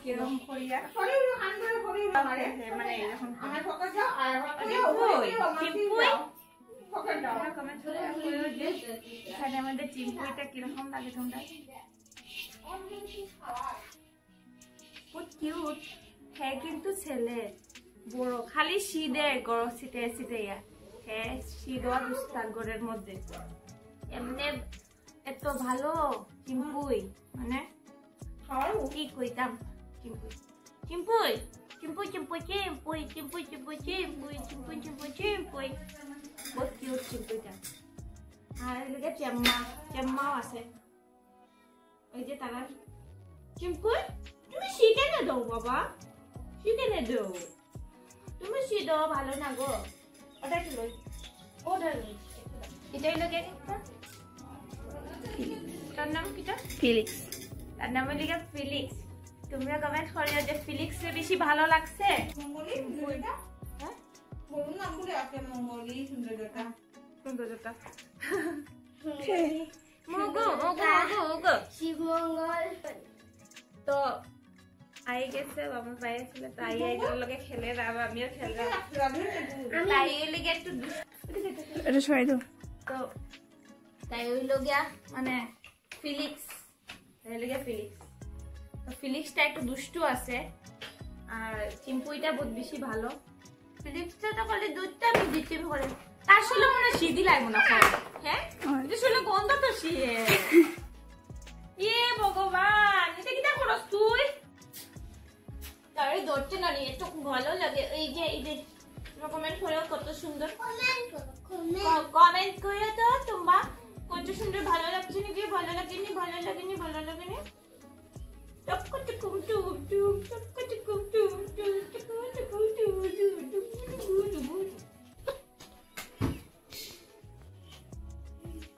কিরকম করিয়া মানে এরকম এখানে আমাদের চিম্পুইটা কিরকম লাগে তোমরা? কিউট হ্যাঁ, কিন্তু ছেলে বড় খালি শীতে গরম শীতে শীতে হ্যাঁ, শীত হওয়া দুস্তার ঘরের মধ্যে এমনি এত ভালো চিম্পুই মানে কি কইতাম। চিম্পুই চিম্পুই চিম্পুই চিম্পুই চিম্পুই চিম্পুই চিম্পুই চিম্পুই চিম্পুই চিম্পুই চিম্পুই বহুত কিউট চিম্পুইটা। আর এদিকে চেম্মাও আছে ওই যে তারা। চিম্পুই তুমি শিখে না দাও বাবা, শিখে না দাও, তুমি শিখো ভালো না গো। ওটা কি লই, ওটা লই, এটাই লগে তার নাম কিটা? ফিলিক্স। তার নাম লিখে ফিলিক্স। তোমরা কমেন্ট করিও যে ফিলিক্স এর বেশি ভালো লাগছে। মঙ্গলি সুন্দরটা, হ্যাঁ বলুন নাম বলে আছে মঙ্গলি সুন্দরটা, সুন্দরটা মগো মগো মগো শিব মঙ্গল। তো আই গেছে আমার বাইরে ছিল, তাই আইদের লগে খেলে আর আমিও খেললাম। তাই লিগে একটু এটা সরাই দাও। তো তাই ওই লগিয়া মানে ফিলিক্স, তাই লগিয়া ফিলিক্স। তো ফিলিক্সটা একটু দুষ্টু আছে আর চিম্পুইটা বহুত বেশি ভালো। ফিলিক্সটা তো খালি দুধটা আমি দিচ্ছি করে, তার শুলে মনে সিদ্ধি লাগবে না। হ্যাঁ এটা শুলে গন্ধ তো শিয়ে ইয়ে ভগবান, এটা কি দেখো তুই তারে ধরছে না নিয়ে একটু ভালো লাগে। এই যে কমেন্ট করে কত সুন্দর, কমেন্ট করে তো তোমরা কত সুন্দর ভালো লাগছে নাকি, ভালো লাগেনি, ভালো লাগেনি, ভালো লাগেনি।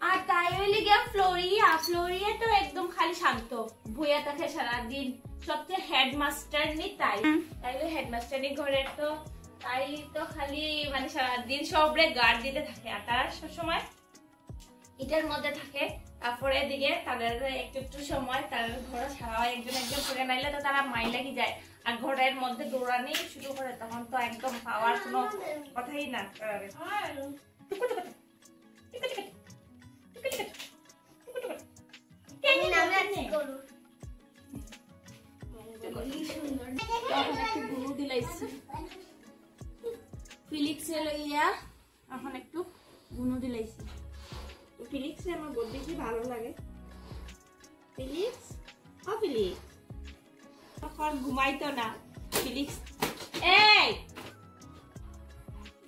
আর তাই হইলে গিয়া ফ্লোরিয়া তো একদম খালি শান্ত ভুয়া থাকে সারাদিন, সবচেয়ে হেডমাস্টার নি তাই হেডমাস্টার নি ঘরের। তো তাই তো খালি মানে সারাদিন সবরে গার্ড দিতে থাকে আর তারা সবসময় এটার মধ্যে থাকে। তারপরে এদিকে তাদের একটু সময় তাদের ঘর ছাড়া একজন করে নাইলে তো তারা মাই লাগি যায় আর ঘরের মধ্যে দৌড়ানি শুরু করে, তখন তো একদম পাওয়ার কোনো কথাই না। ফিলিক্সে লইয়া এখন একটু গুনো দিলাইছি। ফিলিক্সে আমার বহুত বেশি ভালো লাগে। ফিলিক্স ও ফিলিক্স এখন ঘুমাইতো না। ফিলিক্স এই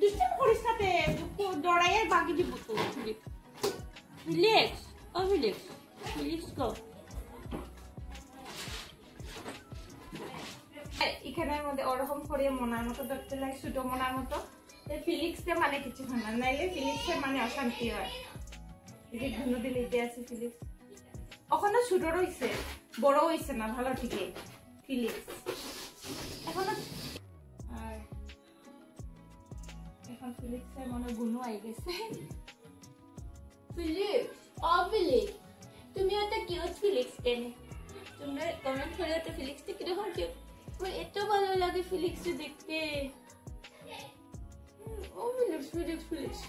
দুষ্টামি করিস না, দৌড়াইয়া বাকি দিব তো। ফিলিক্স ও ফিলিক্স, ফিলিক্স গো এখানের মধ্যে ওরকম করে মনার মতো ধরতে লাগে, ছোট মনার মতো। ফিলিক্সে মানে কিছু হয় না, নাইলে ফিলিক্সের মানে অশান্তি হয়। ঘুনো দিলে আছে ফিলিক্স ওখানে ছোট রয়েছে, বড় হয়েছে না ভালো ঠিকই ফিলিক্স এখনো। আর এখন ফিলিক্সের মনে গুনো আই গেছে। ফিলিক্স ও ফিলিক্স তুমি ওটা কিউট ফিলিক্স কেন? তোমরা কমেন্ট করে তো ফিলিক্সটা কিরকম কিউট, এত ভালো লাগে ফিলিক্স দেখতে। ও ফিলিক্স ফিলিক্স ফিলিক্স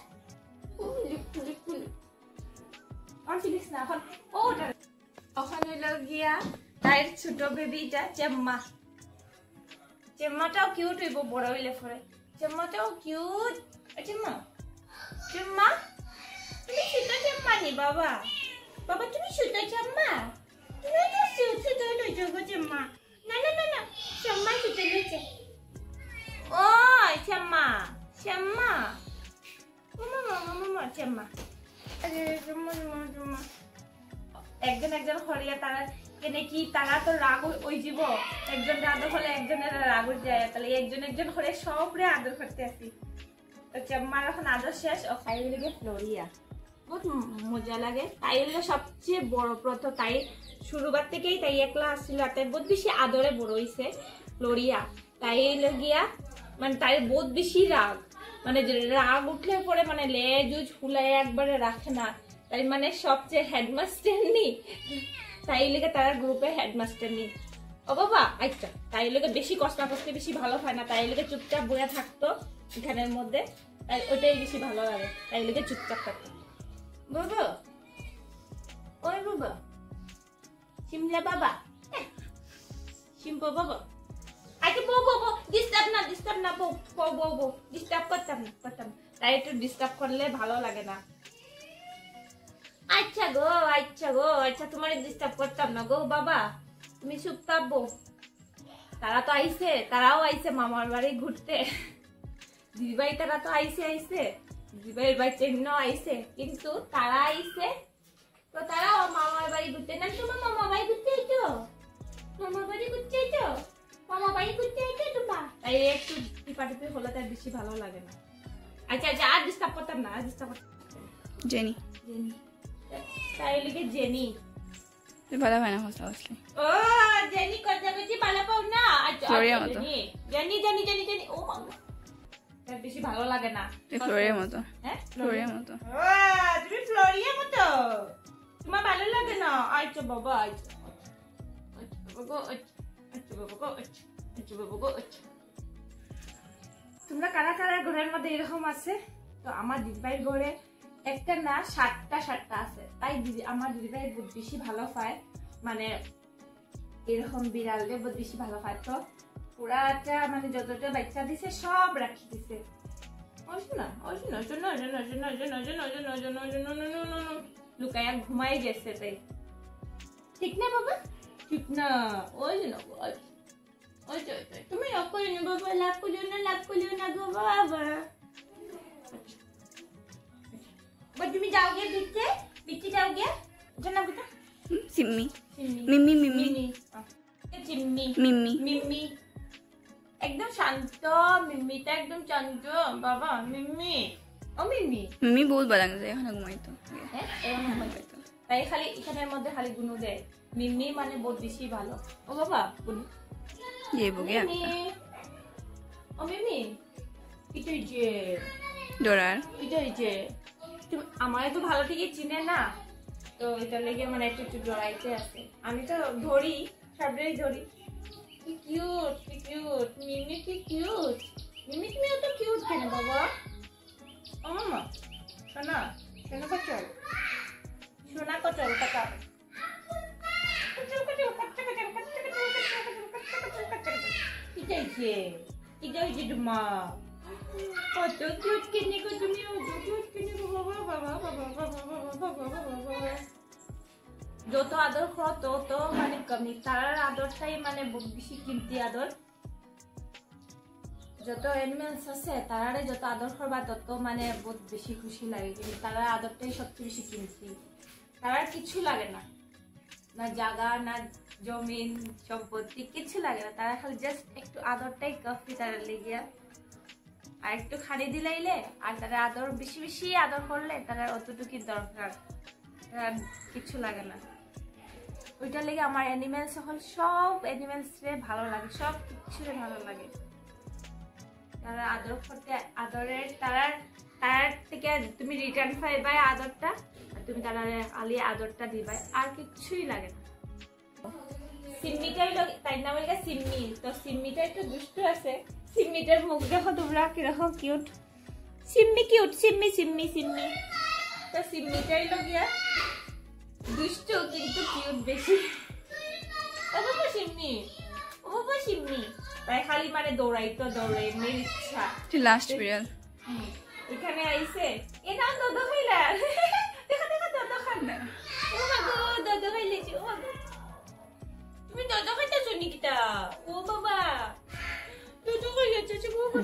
ও ফিলিক্স ফিলিক্স ফিলিক্স আর ফিলিক্স না এখন ওটা ওখানে গিয়া তার ছোট বেবিটা চেম্মা। চেম্মাটাও কিউট হইব বড় হইলে পরে, চেম্মাটাও কিউট। চেম্মা চেম্মা তুমি ছোট চেম্মা নি বাবা, বাবা তুমি ছোট চেম্মা, তুমি তো ছোট লইছো গো চেম্মা। না না না না চেম্মা ছোট লইছে। ওই চেম্মা চেম্মা মামা মামা চেম্মা একজন হরিয়া তারা কেনে কি তারা তো রাগ ওই জীব একজন আদর হলে একজনের রাগ যায়, তাহলে একজন হরে সবরে আদর করতে আসি। তো চেম্মার এখন আদর শেষ ও খাই লেগে ফ্লোরিয়া বহুত মজা লাগে। তাই হলে সবচেয়ে বড় প্রথম, তাই শুরুবার থেকেই তাই একলা আসছিল আর তাই বহুত বেশি আদরে বড় হইছে ফ্লোরিয়া। তাই লগিয়া মানে তাই বহুত বেশি রাগ, মানে রাগ উঠলে পরে মানে লেজ ফুলাই একবারে রাখে না। তাই মানে সবচেয়ে হেডমাস্টার নি, তাই লেগে তারা গ্রুপে হেডমাস্টার নি। ও বাবা আচ্ছা তাই লোকে বেশি কষ্ট করতে বেশি ভালো হয় না, তাই লোকে চুপচাপ বয়ে থাকতো এখানের মধ্যে, ওইটাই বেশি ভালো লাগে, তাই লোকে চুপচাপ থাকতো। বাবা ওই বাবা শিমলা বাবা শিম্পো বাবা আচ্ছা বো বো বো ডিস্টার্ব না বো বো বো বো ডিস্টার্ব করতাম না তাই একটু ডিস্টার্ব করলে ভালো লাগে না। আচ্ছা গো আচ্ছা তোমার ডিস্টার্ব করতাম না গো বাবা, তুমি চুপচাপ বো। তারাও আইছে মামার বাড়ি ঘুরতে, দিদিভাই তারা তো আইছে দিদিভাইয়ের বাড়ি চেন্নাও আইছে, কিন্তু তারা আইছে তো তারাও মামার বাড়ি ঘুরতে না। তোমার মামা বাড়ি ঘুরতে আইছো, মামার বাড়ি ঘুরতে আইছো, মামা বাড়ি ঘুরতে আইছো তোমার, তাই একটু টিপাটিপি হলে তার বেশি ভালো লাগে না। আচ্ছা আর ডিস্টার্ব করতাম না, জেনি তাই লিখে জেনি ভালো হয় না হসলা হসলি। ও জেনি কথা বেশি ভালো পাও না। আচ্ছা জেনি ও মামা তার বেশি ভালো লাগে না। ফ্লোরিয়ার মতো। হ্যাঁ ফ্লোরিয়ার মতো। ও তুমি ফ্লোরিয়ার মতো, তোমার ভালো লাগে না। আচ্ছা বাবা আচ্ছা বাবা তোমরা কারা কারা ঘরের মধ্যে এরকম আছে? তো আমার দিদিভাইয়ের ঘরে একটা না 7টা আছে, তাই আমার দিদিভাই বহুত বেশি ভালো পায়, মানে এরকম বিড়ালকে বহুত বেশি ভালো পায়। তো পুরাটা মানে যতটা বাচ্চা দিছে সব রাখি দিছে। লুকায়া ঘুমাই গেছে তাই, ঠিক না বাবা? ঠিক না ওই জন্য তুমি রাগ করিও না বাবা, লাভ করিও না গো বাবা। তুমি যাও গে বিচ্ছি যাও গে জানা কথা সিম্মি মিমি মিমি একদম শান্ত, মিমিটা একদম শান্ত বাবা। ও মিমি বহুত ভালো লাগছে, এখানে ঘুমাইতো। হ্যাঁ ঘুমাইতো, তাই খালি এখানের মধ্যে খালি গুনো দেয়। মিমি মানে বহুত বেশি ভালো। ও বাবা গুনো ये हो गया ও মিমি এটা যে ডরার এটা যে আমারে তো ভালো ঠিকই চিনে না, তো এটা লেগে মানে একটু ডরাইতে আছে। আমি তো ধরি সবটাই ধরি। কি কিউট মিমি, কি কিউট মিমি, তুমি এত কিউট কেন বাবা? ও মামা সোনা কচল টাকা কি যাইছে তোমা কত কিউট কিনে গো তুমি, যত আদর করো তত মানে কমি। তার আদরটাই মানে বেশি কিমতি আদর। যত এনিমেলস আছে তারারে যত আদর করবা তত মানে বহুত বেশি খুশি লাগে, কিন্তু তারা আদরটাই সবচেয়ে বেশি কিমতি। তার কিছু লাগে না, না জায়গা না জমিন সম্পত্তি কিছু লাগে না, তারা খালি জাস্ট একটু আদরটাই কাফি তারা লেগে। আর একটু খানি দিলাইলে আর তারা আদর বেশি আদর করলে তারা অতটুকু দরকার, কিছু লাগে না। ওইটা লেগে আমার অ্যানিমেলস হল সব অ্যানিমেলসরে ভালো লাগে, সব কিছুরে ভালো লাগে। তারা আদর করতে আদরের তার থেকে তুমি রিটার্ন পাইবা আদরটা, আর তুমি তারা আলি আদরটা দিবা, আর কিছুই লাগে না। সিম্মিটাই তাই নাম হলো সিম্মি। তো সিম্মিটা একটু দুষ্ট আছে। সিম্মিটার মুখ দেখো তোমরা কিরকম কিউট, সিম্মি কিউট, সিম্মি তো সিম্মিটাই লগিয়া দুষ্ট কিন্তু কিউট বেশি। ও বাবা সিম্মি তাই খালি মানে দৌড়াইতো মেয়ের ইচ্ছা। লাস্ট বিড়াল এখানে আইছে এ নাম দোদো খাইলা দেখো দোদো খান না। ও মা গো দোদো খাইলেছি, ও মা গো তুমি দোদো খাইতেছো নিকিতা? ও বাবা দোদো খাইলেছো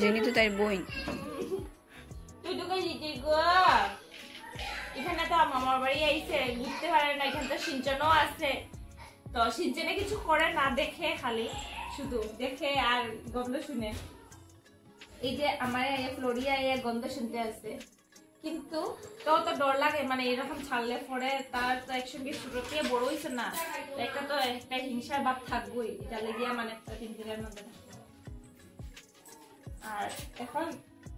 জেনি তো তাই বই দোদো খাইলেছি গো। এখানে তো মামার বাড়ি আইছে, ঘুরতে পারে না, এখানে তো সিঞ্চনও আছে। তো সিঞ্চনে কিছু করে না, দেখে খালি শুধু দেখে আর গন্ধ শুনে। এই যে আমার ফ্লোরিয়া গন্ধ শুনতে আছে, কিন্তু তো ডর লাগে, মানে এরকম ছাড়লে পরে তার তো একসঙ্গে ছোটকে বড় হয়েছে না, একটা হিংসার ভাব থাকবোই। এটা লেগিয়া মানে একটা পিঞ্জিরার মধ্যে। আর এখন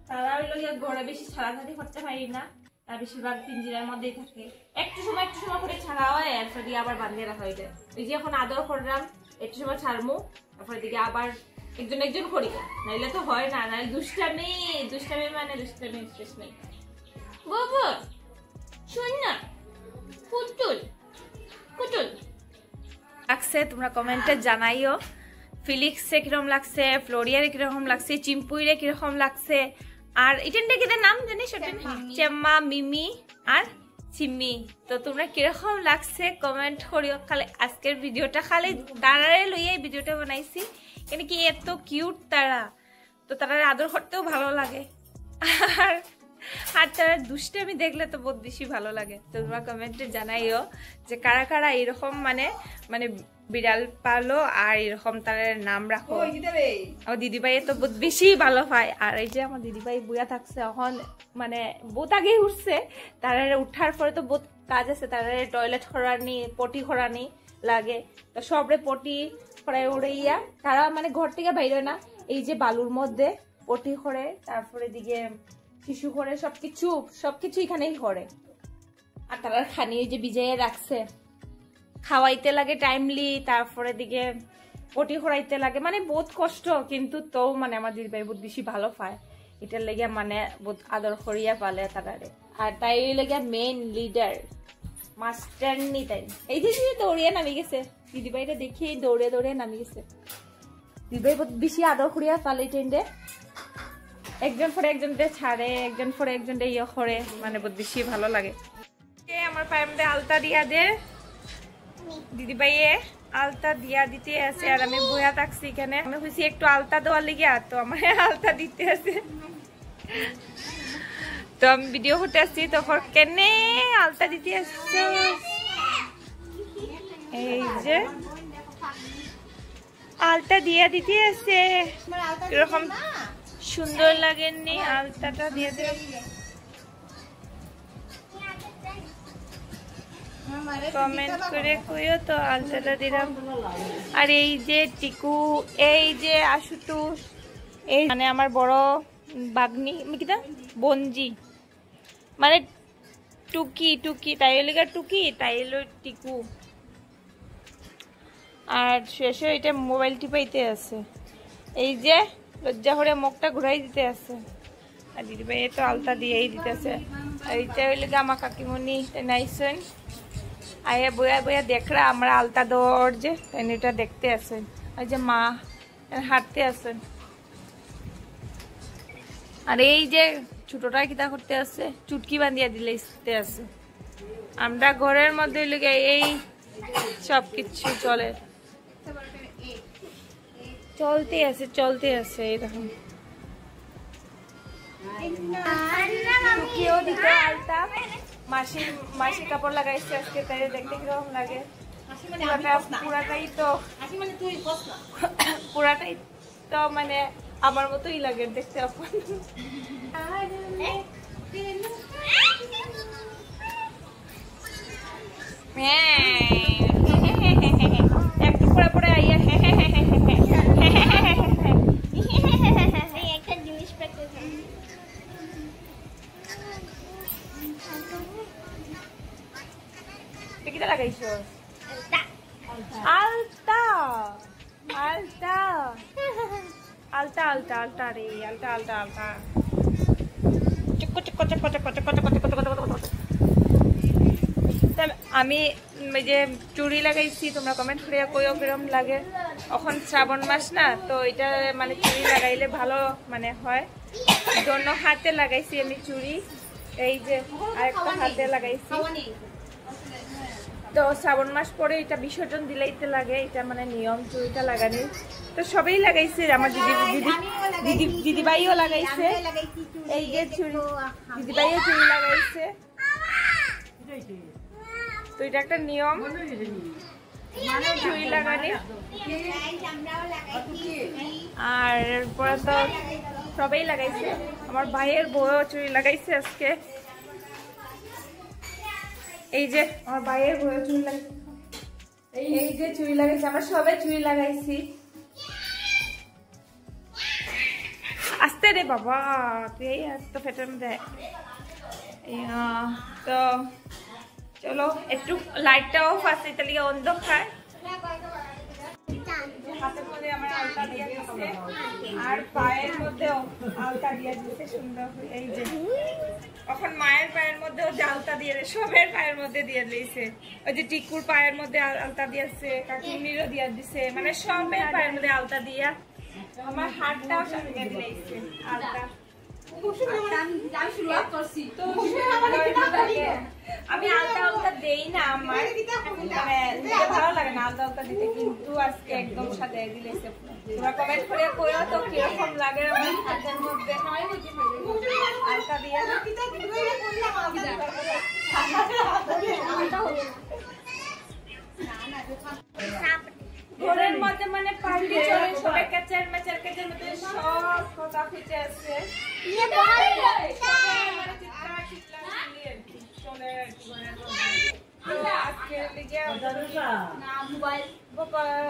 তারা হইলো ঘরে বেশি ছাড়াছাড়ি করতে পারি না, তার বেশিরভাগ পিঞ্জিরার মধ্যেই থাকে। একটু সময় করে ছাড়া হয়, আর আবার বাঁধিয়ে রাখা হয়ে যায়। এই যে এখন আদর করলাম একটু সময় ছাড়মু, তারপরে দিকে আবার একজন একজন করি, নাইলে তো হয় না, নাইলে দুষ্টামি মানে দুষ্টামি শেষ নেই। বাবা শোন না, পুতুল লাগছে তোমরা কমেন্টে জানাইও। ফিলিক্সে কিরকম লাগছে, ফ্লোরিয়ারে কিরকম লাগছে, চিম্পুইরে কিরকম লাগছে, আর এটানটা কি নাম জানিস? চেম্মা, মিমি আর চিম্মি। তো তোমরা কিরকম লাগছে কমেন্ট করিও। খালি আজকের ভিডিওটা খালি তারারে লইয়াই ভিডিওটা বানাইছি, কেন কি এত কিউট তারা, তো তারারে আদর করতেও ভালো লাগে, আর তারা দুষ্টামি দেখলে তো বহুত বেশি ভালো লাগে। তো তোমরা কমেন্টে জানাইও যে কারা কারা এরকম মানে মানে বিড়াল পালো আর এরকম তার নাম রাখো। আমার দিদিভাই তো বহুত বেশি ভালো পায়। আর এই যে আমার দিদিভাই বুয়া থাকছে এখন, মানে বহুত আগেই উঠছে, তারা উঠার পরে তো বহুত কাজ আছে, তারা টয়লেট করানি, পটি করানি লাগে, তো সবরে পটি করাই উড়াইয়া তারা মানে ঘর থেকে বাইরে না, এই যে বালুর মধ্যে পটি করে, তারপরে দিকে শিশু করে, সবকিছু এখানেই করে। আর তারা খানি ওই যে বিজাইয়ে রাখছে, খাওয়াইতে লাগে টাইমলি, তারপরে দিকে পটি করাইতে লাগে, মানে বহুত কষ্ট, কিন্তু তো মানে আমার দিদিভাই বহুত বেশি ভালো পায়, এটার লেগে মানে বহুত আদর করিয়া পালে তারারে। আর তাই লেগে মেইন লিডার মাস্টার নি তাই। এই যে দৌড়িয়ে নামি গেছে, দিদিভাইটা দেখি দৌড়ে নামি গেছে। দিদিভাই বহুত বেশি আদর করিয়া পালে টেন্ডে, একজন পরে একজনকে ছাড়ে, একজন পরে একজনকে ইয়ে করে, মানে বহুত বেশি ভালো লাগে। আমার পায়ের মধ্যে আলতা দিয়া দে, দিদিভাইয়ে আলতা দিয়া দিতে আছে, আর আমি বইয়া থাকছি এখানে, আমি খুশি একটু আলতা দেওয়ার লিগে, তো আমার আলতা দিতে আছে, তো আমি ভিডিও করতে আসছি, তখন কেনে আলতা দিতে আসছে। এই যে আলতা দিয়া দিতে আছে, এরকম সুন্দর লাগেননি আলতাটা দিয়ে দিলাম। কমেন্ট করে কইও তো আলতাটা দিলাম। আর এই যে টিকু, এই যে আশুতোষ, এই মানে আমার বড় বাগনি কিটা বঞ্জি, মানে টুকি তাই লিগা টুকি, তাই হলো টিকু। আর শেষে এটা মোবাইল টিপাইতে আছে, এই যে লজ্জা করে মুখটা ঘুরাই দিতে আছে, আর দিদিভাই তো আলতা দিয়েই দিতেছে। আর এটা হইলে আমার কাকিমণি নাইছেন, আয়া বয়া দেখরা আমরা আলতা দেওয়ার যে এটা দেখতে আছেন, আর যে মা হাঁটতে আছেন। আর এই যে ছোটটা কিতা করতে আছে, চুটকি বান্ধিয়া দিলে আছে। আমরা ঘরের মধ্যে লেগে এই সব কিছু চলতে আছে এরকম। মাসি কাপড় লাগাইছে আজকে, তাই দেখতে কিরকম লাগে। পুরাটাই তো মানে আমার মতোই লাগে দেখতে আপন। একটু পরে আইয়া একটা জিনিস কিটা লাগাইছো? আলতা রে, আলতা আমি এই যে চুড়ি লাগাইছি, তোমরা কমেন্ট করে কইও কিরম লাগে। এখন শ্রাবণ মাস না, তো এটা মানে চুড়ি লাগাইলে ভালো মানে হয়। দোনো হাতে লাগাইছি আমি চুড়ি, এই যে আরেকটা হাতে লাগাইছি। তো শ্রাবণ মাস পরে এটা বিসর্জন দিলেইতে লাগে, এটা মানে নিয়ম চুড়িটা লাগানি। তো সবাই লাগাইছে, আমার দিদিভাইও লাগাইছে, এই যে চুড়ি দিদিভাইও চুড়ি লাগাইছে। তো এটা একটা নিয়ম চুড়ি লাগানি। আর পরে তো সবাই লাগাইছে, আমার ভাইয়ের বউও চুড়ি লাগাইছে আজকে। এই যে আমার ভাইয়ের বউও চুড়ি লাগাইছে, এই যে চুড়ি লাগাইছে, আমরা সবাই চুড়ি লাগাইছি। আস্তে রে বাবা, তুই তো ফেটার মধ্যে। তো চলো একটু লাইটটা অফ আছে, তাহলে অন্ধকার। হাতের মধ্যে আমার আলতা দিয়ে দিচ্ছে আর পায়ের মধ্যেও আলতা দিয়ে দিচ্ছে সুন্দর। এই যে এখন মায়ের পায়ের মধ্যেও যে আলতা দিয়ে সবের পায়ের মধ্যে দিয়ে দিয়েছে। ওই যে টিকুর পায়ের মধ্যে আলতা দিয়েছে, কাকিনিরও দিয়ে দিছে, মানে সবের পায়ের মধ্যে আলতা দিয়া আমার হাতটাও সাথে দিয়ে দিয়েছে আলতা। আমি আলতা আলতা দেই না, আমার ভালো লাগে না আলতা আলতা দিতে, কিন্তু আজকে একদম সাজাই দিলেছে। তোমরা কমেন্ট করে কইও তো কিরকম লাগে আমার হাতের মধ্যে আলতা দিয়ে। ঘরের মধ্যে মানে পার্টি চলে, সবাই কেচার মেচার কেচার মধ্যে সব কথা খুঁজে আছে। আজকে লিগে মোবাইল